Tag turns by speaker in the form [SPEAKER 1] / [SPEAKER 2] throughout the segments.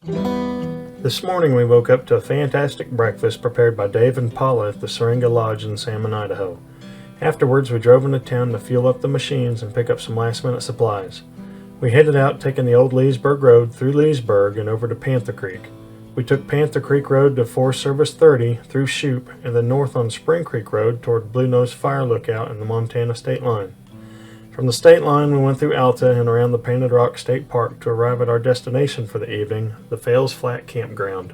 [SPEAKER 1] This morning we woke up to a fantastic breakfast prepared by Dave and Paula at the Syringa Lodge in Salmon, Idaho. Afterwards, we drove into town to fuel up the machines and pick up some last-minute supplies. We headed out taking the old Leesburg Road through Leesburg and over to Panther Creek. We took Panther Creek Road to Forest Service 30 through Shoup and then north on Spring Creek Road toward Blue Nose Fire Lookout and the Montana state line. From the state line, we went through Alta and around the Painted Rock State Park to arrive at our destination for the evening, the Fales Flat Campground.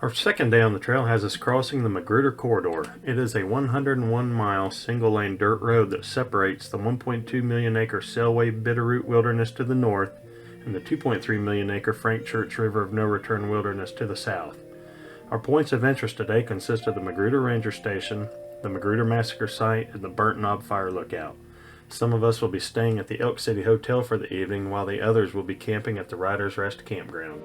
[SPEAKER 1] Our second day on the trail has us crossing the Magruder Corridor. It is a 101-mile single-lane dirt road that separates the 1.2 million acre Selway Bitterroot Wilderness to the north and the 2.3 million acre Frank Church River of No Return Wilderness to the south. Our points of interest today consist of the Magruder Ranger Station, the Magruder Massacre Site, and the Burnt Knob Fire Lookout. Some of us will be staying at the Elk City Hotel for the evening, while the others will be camping at the Riders Rest Campground.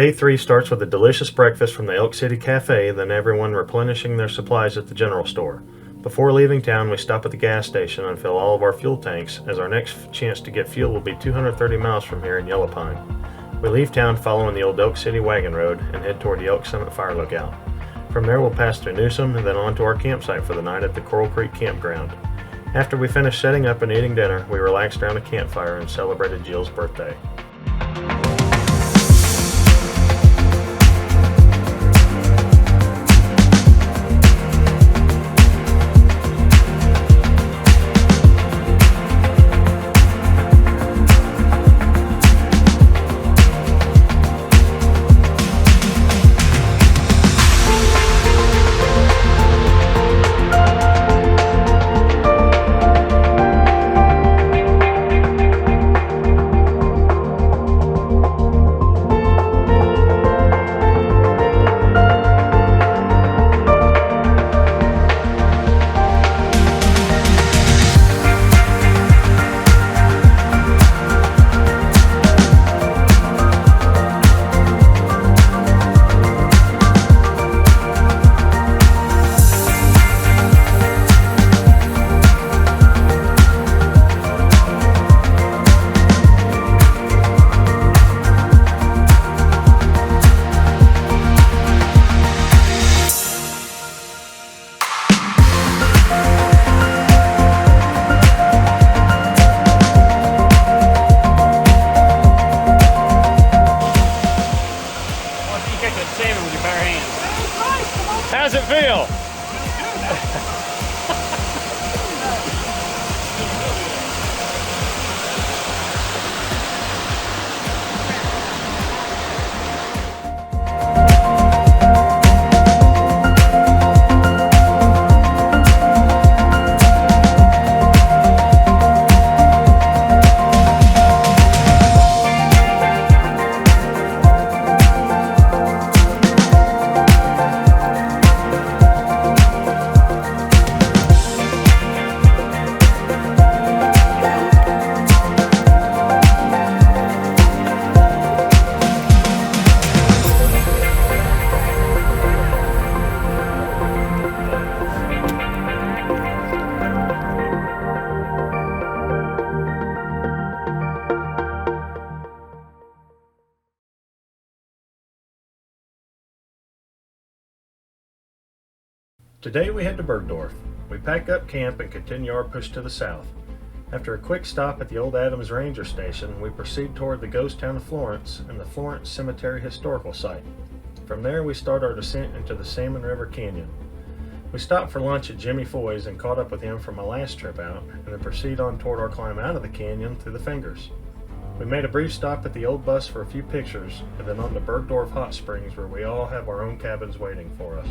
[SPEAKER 1] Day 3 starts with a delicious breakfast from the Elk City Cafe, then everyone replenishing their supplies at the general store. Before leaving town, we stop at the gas station and fill all of our fuel tanks, as our next chance to get fuel will be 230 miles from here in Yellow Pine. We leave town following the old Elk City wagon road and head toward the Elk Summit Fire Lookout. From there we'll pass through Newsom and then on to our campsite for the night at the Coral Creek Campground. After we finished setting up and eating dinner, we relaxed around a campfire and celebrated Jill's birthday.
[SPEAKER 2] How's it feel?
[SPEAKER 1] Today we head to Bergdorf. We pack up camp and continue our push to the south. After a quick stop at the old Adams Ranger Station, we proceed toward the ghost town of Florence and the Florence Cemetery Historical Site. From there we start our descent into the Salmon River Canyon. We stopped for lunch at Jimmy Foy's and caught up with him from my last trip out, and then proceed on toward our climb out of the canyon through the Fingers. We made a brief stop at the old bus for a few pictures, and then on to Bergdorf Hot Springs, where we all have our own cabins waiting for us.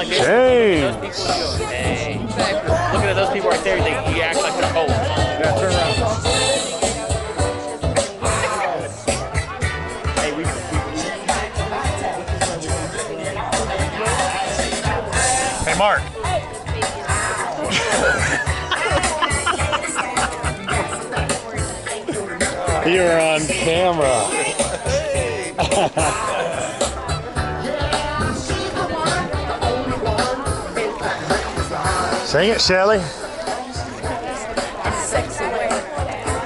[SPEAKER 2] like this.
[SPEAKER 1] Dang.
[SPEAKER 2] Those people, hey, looking at those people right there, you act like they're cold. Yeah, turn around. Hey, hey, Mark.
[SPEAKER 1] You're on camera. Sing it, Shelly.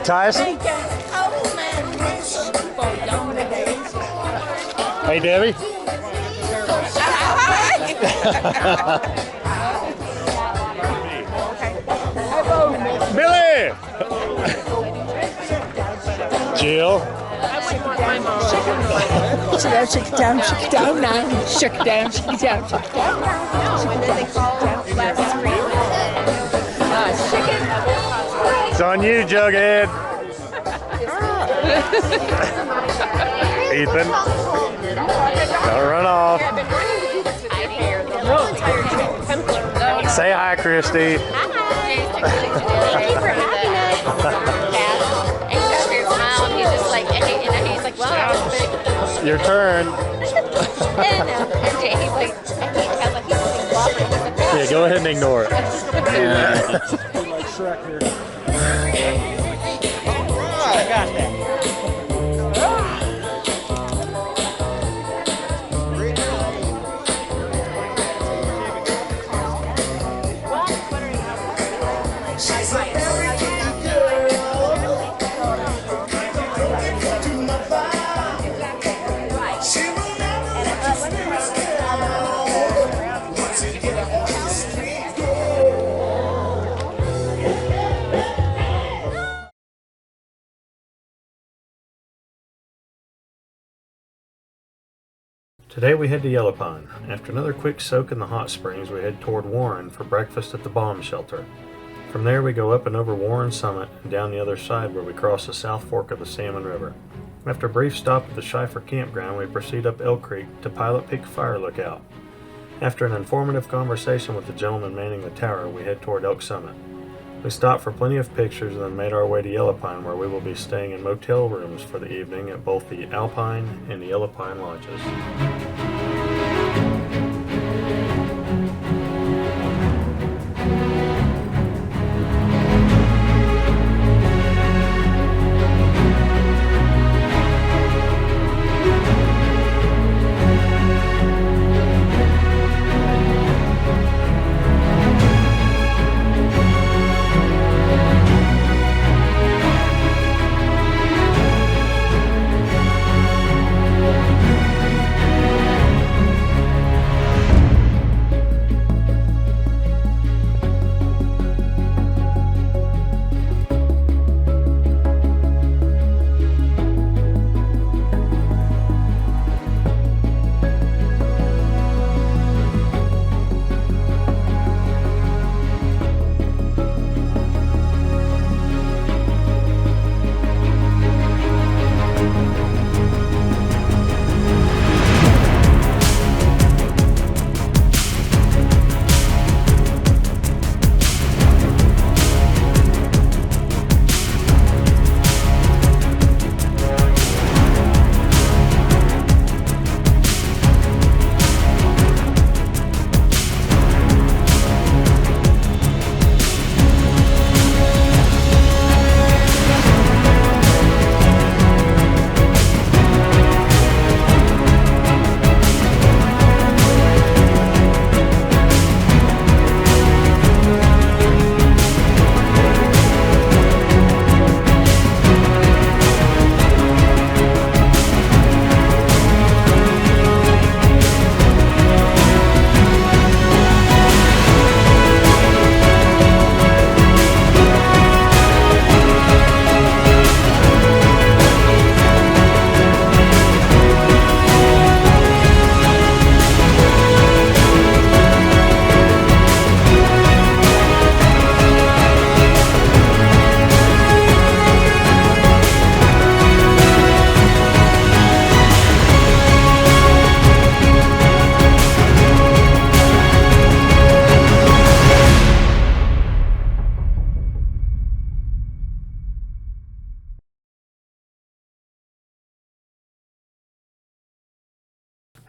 [SPEAKER 1] Tyson. Hey, Debbie. Billy. Jill.
[SPEAKER 3] Shake it down now. Shake it down, shake it down, shake it down.
[SPEAKER 4] What did they call last spring? Chicken.
[SPEAKER 1] It's on you, Jughead. Ethan. Don't run off. Say hi, Christy.
[SPEAKER 4] Thank you for having us. And Custer smiled. He's just like, and he's like, well, that was big.
[SPEAKER 1] Your turn.
[SPEAKER 4] And he's like, I can't tell, but he's like, whopping. He's like,
[SPEAKER 1] Yeah, go ahead and ignore it.
[SPEAKER 2] I got that.
[SPEAKER 1] Today we head to Yellow Pine. After another quick soak in the hot springs, we head toward Warren for breakfast at the bomb shelter. From there we go up and over Warren Summit and down the other side where we cross the South Fork of the Salmon River. After a brief stop at the Schleifer campground, we proceed up Elk Creek to Pilot Peak Fire Lookout. After an informative conversation with the gentleman manning the tower, we head toward Elk Summit. We stopped for plenty of pictures and then made our way to Yellow Pine, where we will be staying in motel rooms for the evening at both the Alpine and the Yellow Pine lodges.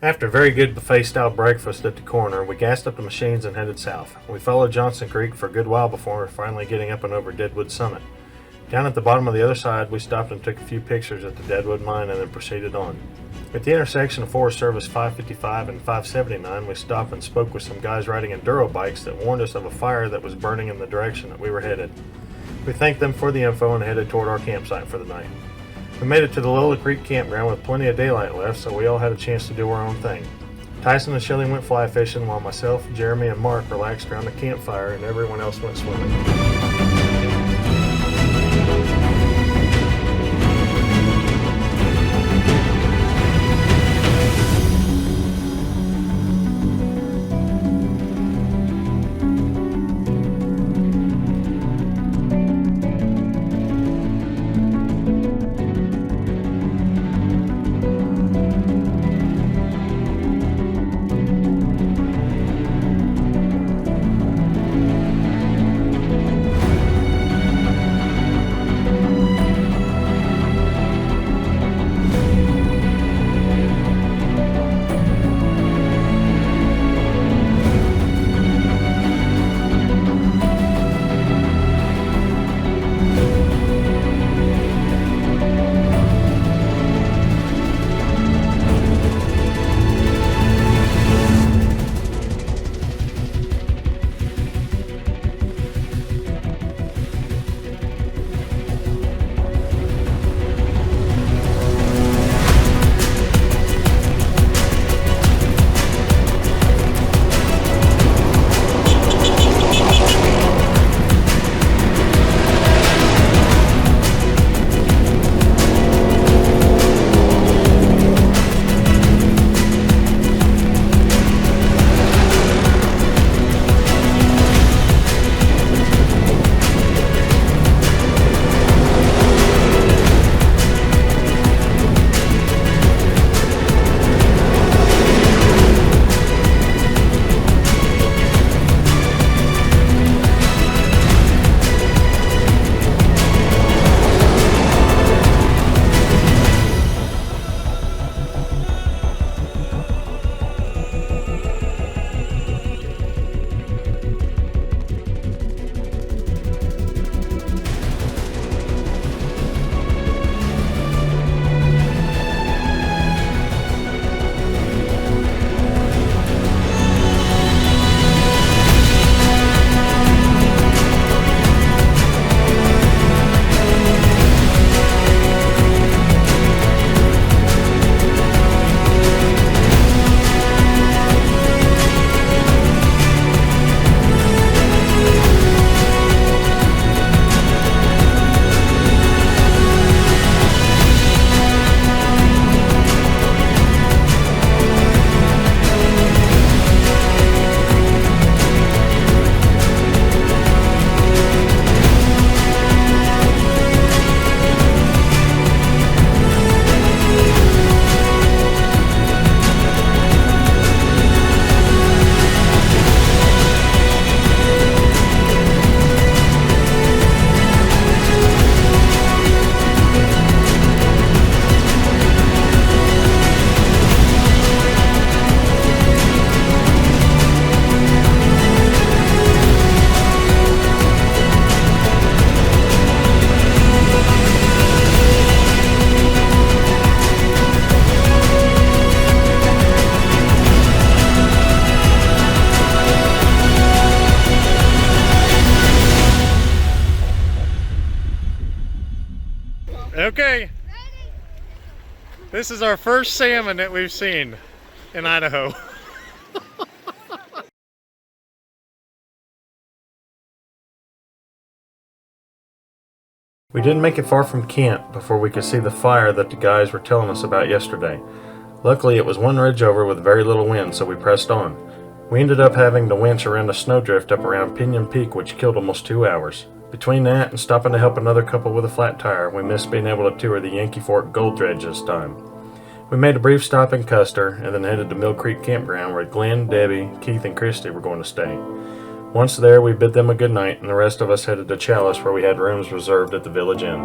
[SPEAKER 1] After a very good buffet-style breakfast at the corner, we gassed up the machines and headed south. We followed Johnson Creek for a good while before finally getting up and over Deadwood Summit. Down at the bottom of the other side, we stopped and took a few pictures at the Deadwood mine and then proceeded on. At the intersection of Forest Service 555 and 579, we stopped and spoke with some guys riding enduro bikes that warned us of a fire that was burning in the direction that we were headed. We thanked them for the info and headed toward our campsite for the night. We made it to the Lola Creek campground with plenty of daylight left, so we all had a chance to do our own thing. Tyson and Shelley went fly fishing while myself, Jeremy, and Mark relaxed around the campfire and everyone else went swimming.
[SPEAKER 5] Okay, this is our first salmon that we've seen in Idaho.
[SPEAKER 1] We didn't make it far from camp before we could see the fire that the guys were telling us about yesterday. Luckily it was one ridge over with very little wind, so we pressed on. We ended up having to winch around a snowdrift up around Pinion Peak, which killed almost 2 hours. Between that and stopping to help another couple with a flat tire, we missed being able to tour the Yankee Fork Gold Dredge this time. We made a brief stop in Custer and then headed to Mill Creek Campground where Glenn, Debbie, Keith, and Christy were going to stay. Once there, we bid them a good night and the rest of us headed to Chalice where we had rooms reserved at the Village Inn.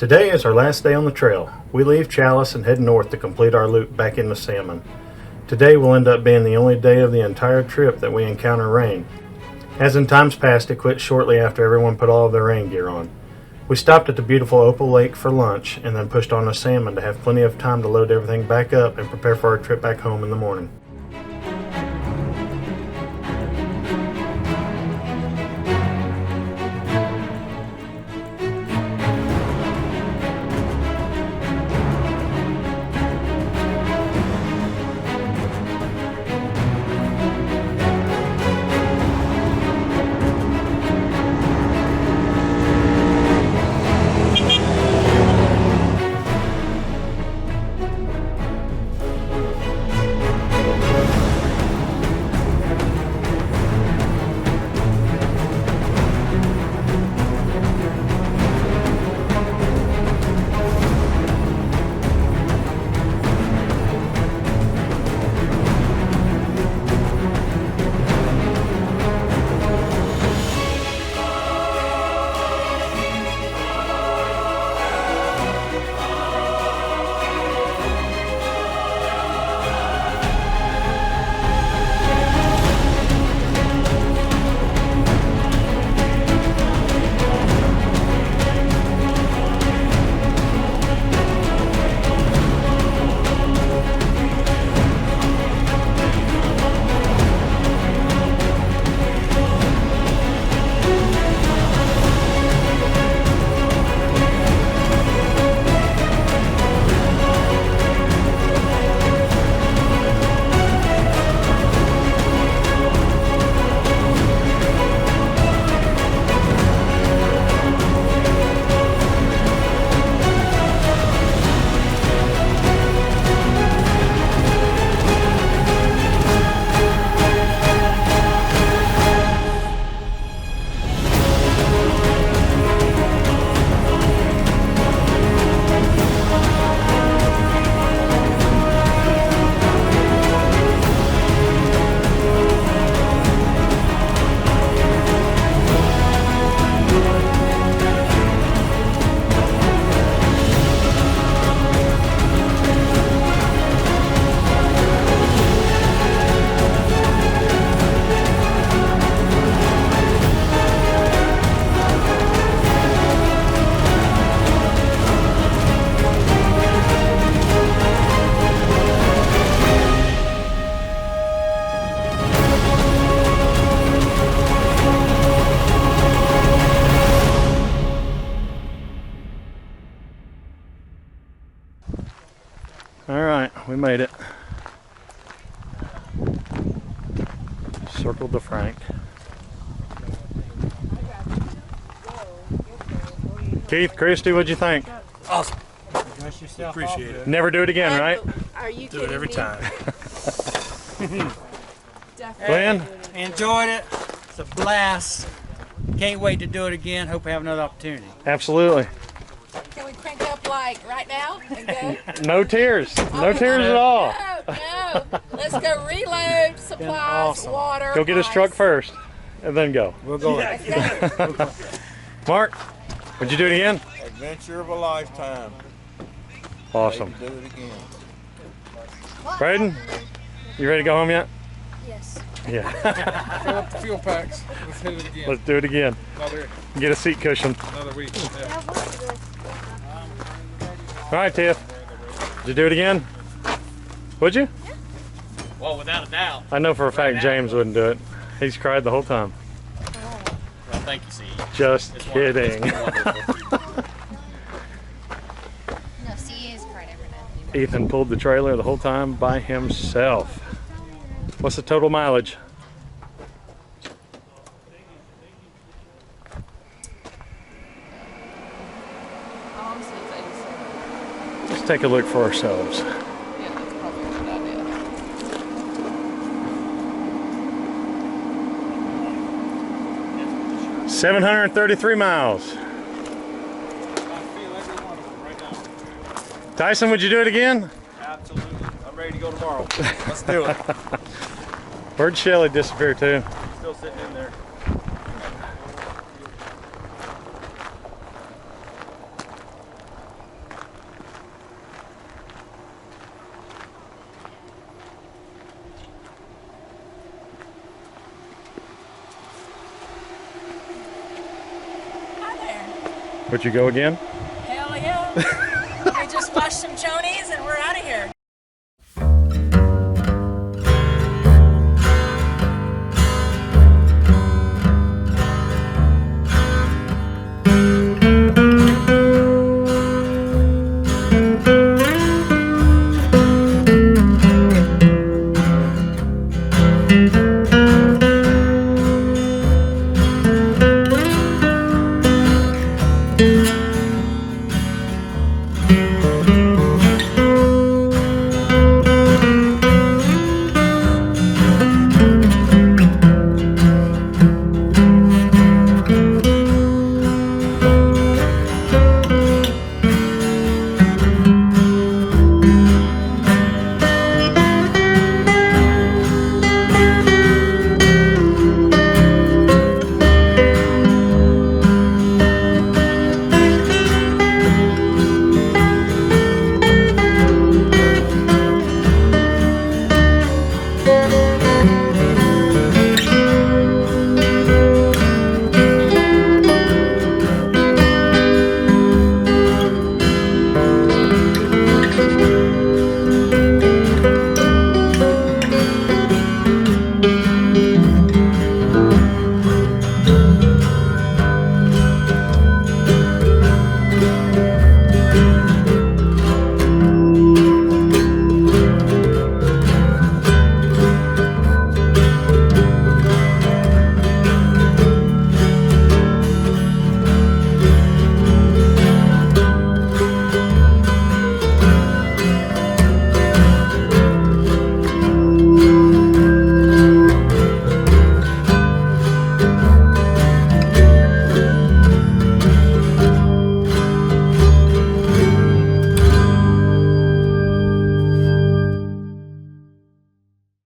[SPEAKER 1] Today is our last day on the trail. We leave Chalice and head north to complete our loop back into Salmon. Today will end up being the only day of the entire trip that we encounter rain. As in times past, it quit shortly after everyone put all of their rain gear on. We stopped at the beautiful Opal Lake for lunch and then pushed on to Salmon to have plenty of time to load everything back up and prepare for our trip back home in the morning. We made it. Circled the Frank. Keith, Christy, what'd you think?
[SPEAKER 6] Awesome.
[SPEAKER 7] Appreciate it.
[SPEAKER 5] Never do it again, right?
[SPEAKER 4] Are you
[SPEAKER 7] Do it every time.
[SPEAKER 5] Glenn?
[SPEAKER 6] Enjoyed it. It's a blast. Can't wait to do it again. Hope we have another opportunity.
[SPEAKER 5] Absolutely.
[SPEAKER 3] Can we crank up like right now and go?
[SPEAKER 5] No tears. No tears at all.
[SPEAKER 3] No. Let's go reload supplies,
[SPEAKER 6] awesome.
[SPEAKER 3] water.
[SPEAKER 5] Go get his
[SPEAKER 3] ice.
[SPEAKER 5] truck first and then go.
[SPEAKER 6] We'll go.
[SPEAKER 3] Let's go.
[SPEAKER 5] Mark, would you do it again?
[SPEAKER 7] Adventure of a lifetime.
[SPEAKER 5] Awesome.
[SPEAKER 7] Do it again.
[SPEAKER 5] Braden, you ready to go home yet?
[SPEAKER 4] Yes.
[SPEAKER 5] Yeah.
[SPEAKER 8] Fill up the fuel packs. Let's hit it again.
[SPEAKER 5] Let's do it again. Get a seat cushion.
[SPEAKER 8] Another week. Yeah.
[SPEAKER 5] All right, Tiff. Did you do it again? Would you?
[SPEAKER 2] Well, without a doubt.
[SPEAKER 5] I know for a fact James wouldn't do it. He's cried the whole time.
[SPEAKER 2] Well, thank you, C.
[SPEAKER 5] Just
[SPEAKER 2] It's
[SPEAKER 5] kidding.
[SPEAKER 2] wonderful.
[SPEAKER 4] No, C is right every night.
[SPEAKER 5] Ethan pulled the trailer the whole time by himself. What's the total mileage?
[SPEAKER 3] Honestly, it's 87.
[SPEAKER 5] Let's take a look for ourselves.
[SPEAKER 3] Yeah, that's probably a good idea.
[SPEAKER 5] $733 miles. Tyson, would you do it again?
[SPEAKER 7] Absolutely. I'm ready to go tomorrow. Let's do it.
[SPEAKER 5] Where'd Shelly disappear to?
[SPEAKER 7] Still sitting in there.
[SPEAKER 5] Would you go again?
[SPEAKER 9] Hell yeah. We just watched some chonies and we're out of here.